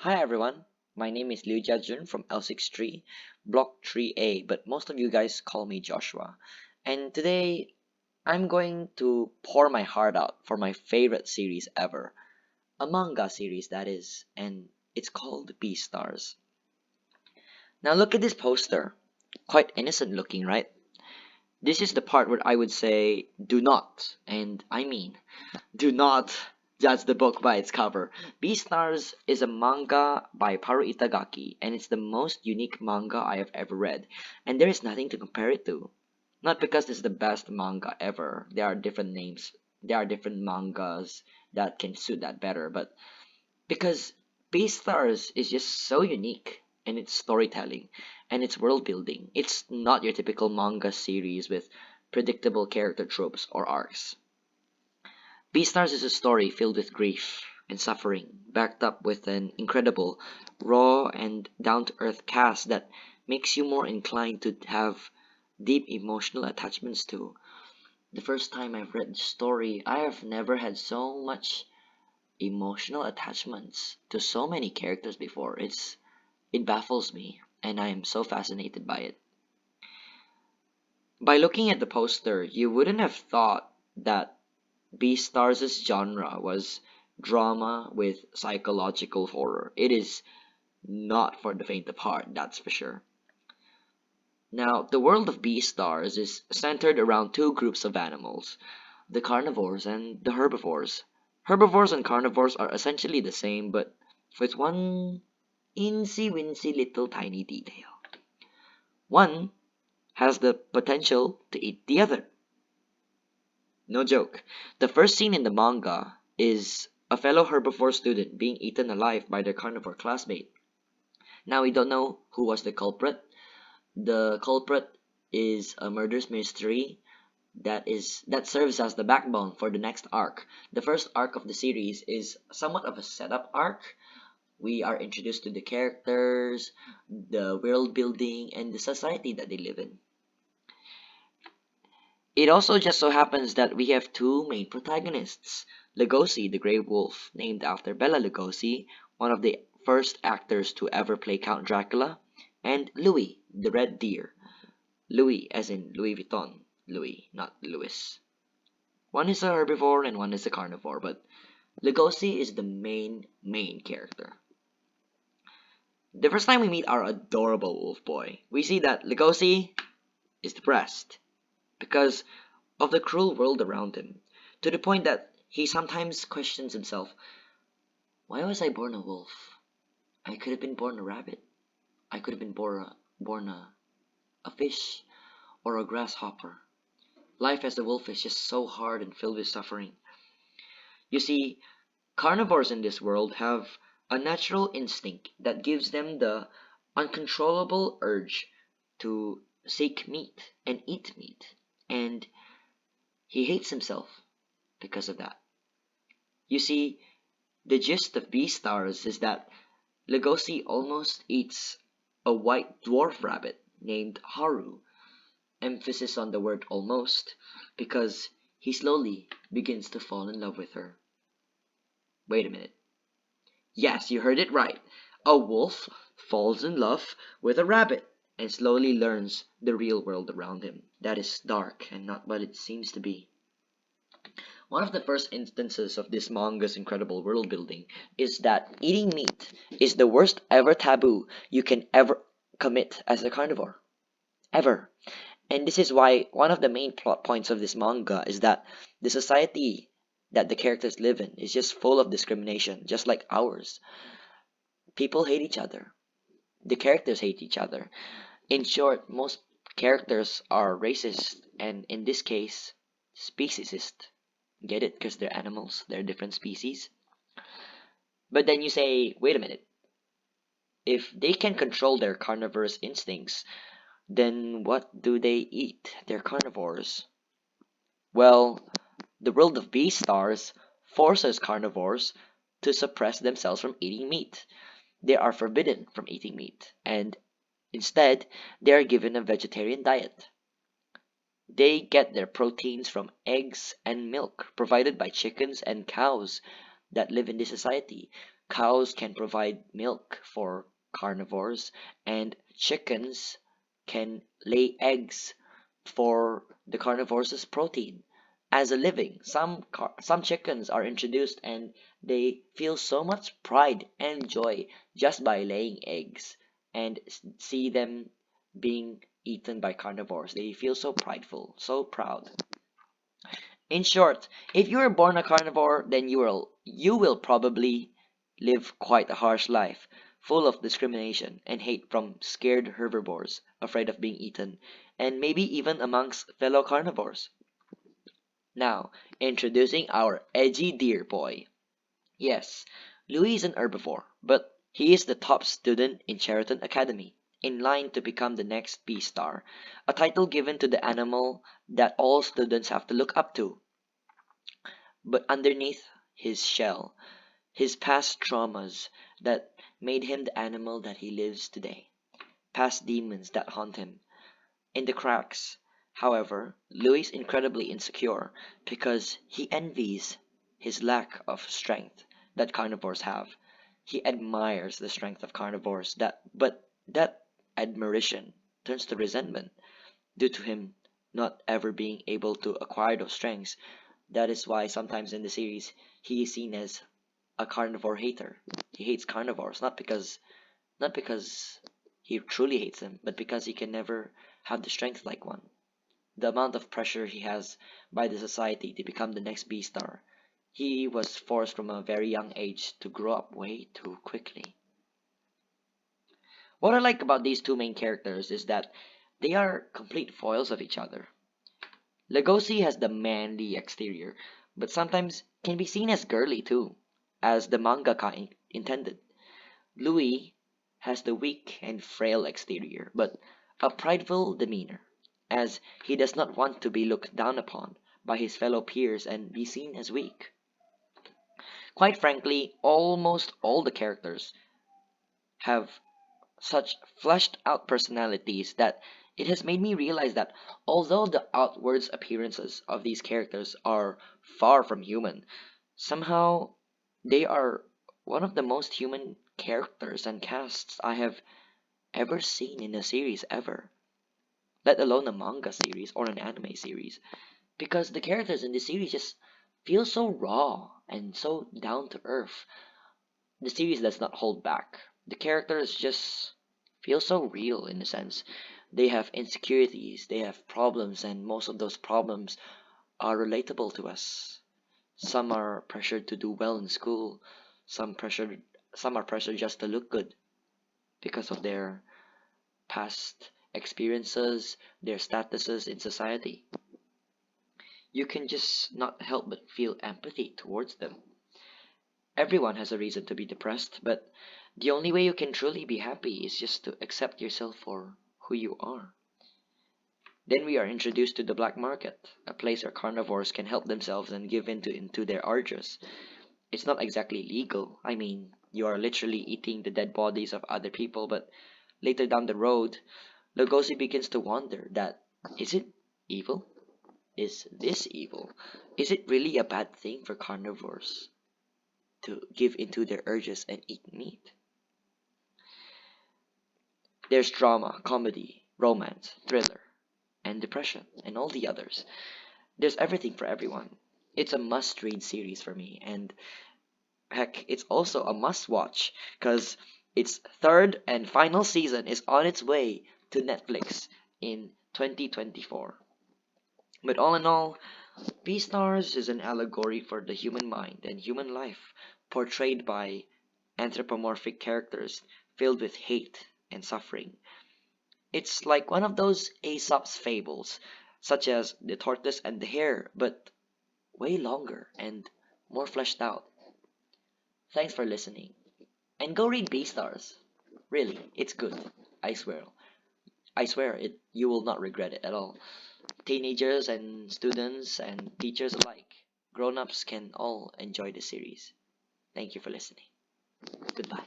Hi everyone, my name is Liu Jiajun from L63, Block 3A, but most of you guys call me Joshua. And today I'm going to pour my heart out for my favorite series ever, a manga series that is, and it's called BEASTARS. Now look at this poster, quite innocent looking, right? This is the part where I would say do not, and I mean do not judge the book by its cover. Beastars is a manga by Paru Itagaki, and it's the most unique manga I have ever read, and there is nothing to compare it to. Not because it's the best manga ever. There are different names. There are different mangas that can suit that better, but because Beastars is just so unique in its storytelling and its world building. It's not your typical manga series with predictable character tropes or arcs. Beastars is a story filled with grief and suffering, backed up with an incredible, raw, and down to earth cast that makes you more inclined to have deep emotional attachments to. The first time I've read the story, I have never had so much emotional attachments to so many characters before. It baffles me, and I am so fascinated by it. By looking at the poster, you wouldn't have thought that Beastars' genre was drama with psychological horror. It is not for the faint of heart, that's for sure. Now, the world of Beastars is centered around two groups of animals, the carnivores and the herbivores. Herbivores and carnivores are essentially the same, but with one insy wincy little tiny detail. One has the potential to eat the other. No joke. The first scene in the manga is a fellow herbivore student being eaten alive by their carnivore classmate. Now we don't know who was the culprit. The culprit is a murderous mystery that serves as the backbone for the next arc. The first arc of the series is somewhat of a setup arc. We are introduced to the characters, the world building, and the society that they live in. It also just so happens that we have two main protagonists. Lugosi, the Grey Wolf, named after Bela Lugosi, one of the first actors to ever play Count Dracula, and Louis, the Red Deer. Louis, as in Louis Vuitton. Louis, not Louis. One is a herbivore and one is a carnivore, but Lugosi is the main character. The first time we meet our adorable wolf boy, we see that Lugosi is depressed because of the cruel world around him, to the point that he sometimes questions himself, why was I born a wolf? I could have been born a rabbit. I could have been born a fish or a grasshopper. Life as a wolf is just so hard and filled with suffering. You see, carnivores in this world have a natural instinct that gives them the uncontrollable urge to seek meat and eat meat, and he hates himself because of that. You see, the gist of Beastars is that Lugosi almost eats a white dwarf rabbit named Haru, emphasis on the word almost, because he slowly begins to fall in love with her. Wait a minute. Yes, you heard it right. A wolf falls in love with a rabbit and slowly learns the real world around him. That is dark and not what it seems to be. One of the first instances of this manga's incredible world building is that eating meat is the worst ever taboo you can ever commit as a carnivore. Ever. And this is why one of the main plot points of this manga is that the society that the characters live in is just full of discrimination, just like ours. People hate each other. The characters hate each other. In short, most characters are racist, and in this case, speciesist. Get it? Because they're animals, they're different species. But then you say, wait a minute. If they can control their carnivorous instincts, then what do they eat? They're carnivores. Well, the world of Beastars forces carnivores to suppress themselves from eating meat. They are forbidden from eating meat, and instead, they are given a vegetarian diet. They get their proteins from eggs and milk provided by chickens and cows. that live in this society. Cows can provide milk for carnivores, and chickens can lay eggs for the carnivores' protein. As a living, some chickens are introduced and they feel so much pride and joy just by laying eggs and see them being eaten by carnivores. They feel so prideful, so proud. In short, if you were born a carnivore, then you will probably live quite a harsh life, full of discrimination and hate from scared herbivores afraid of being eaten, and maybe even amongst fellow carnivores. Now, introducing our edgy deer boy. Yes, Louis is an herbivore, but he is the top student in Cheriton Academy, in line to become the next B-star, a title given to the animal that all students have to look up to. But underneath his shell, his past traumas that made him the animal that he lives today, past demons that haunt him. In the cracks, however, Louis is incredibly insecure because he envies his lack of strength that carnivores have. He admires the strength of carnivores but that admiration turns to resentment due to him not ever being able to acquire those strengths. That is why sometimes in the series he is seen as a carnivore hater. He hates carnivores not because he truly hates them, but because he can never have the strength like one. The amount of pressure he has by the society to become the next B star. He was forced from a very young age to grow up way too quickly. What I like about these two main characters is that they are complete foils of each other. Legosi has the manly exterior, but sometimes can be seen as girly too, as the mangaka intended. Louis has the weak and frail exterior, but a prideful demeanor, as he does not want to be looked down upon by his fellow peers and be seen as weak. Quite frankly, almost all the characters have such fleshed out personalities that it has made me realize that although the outwards appearances of these characters are far from human, somehow they are one of the most human characters and casts I have ever seen in a series ever, let alone a manga series or an anime series, because the characters in the series just feel so raw and so down to earth. The series does not hold back. The characters just feel so real in a sense. They have insecurities, they have problems, and most of those problems are relatable to us. Some are pressured to do well in school, some pressured some are pressured just to look good because of their past experiences, their statuses in society. You can just not help but feel empathy towards them. Everyone has a reason to be depressed, but the only way you can truly be happy is just to accept yourself for who you are. Then we are introduced to the black market, a place where carnivores can help themselves and give into their urges. It's not exactly legal. I mean, you are literally eating the dead bodies of other people, but later down the road, Lugosi begins to wonder that is it evil? Is this evil? Is it really a bad thing for carnivores to give into their urges and eat meat? There's drama, comedy, romance, thriller, and depression, and all the others. There's everything for everyone. It's a must read series for me, and heck, it's also a must watch because its third and final season is on its way to Netflix in 2024. But all in all, Beastars is an allegory for the human mind and human life, portrayed by anthropomorphic characters filled with hate and suffering. It's like one of those Aesop's fables, such as the tortoise and the hare, but way longer and more fleshed out. Thanks for listening. And go read Beastars. Really, it's good. I swear. I swear it you will not regret it at all. Teenagers and students and teachers alike, grown-ups can all enjoy the series. Thank you for listening. Goodbye.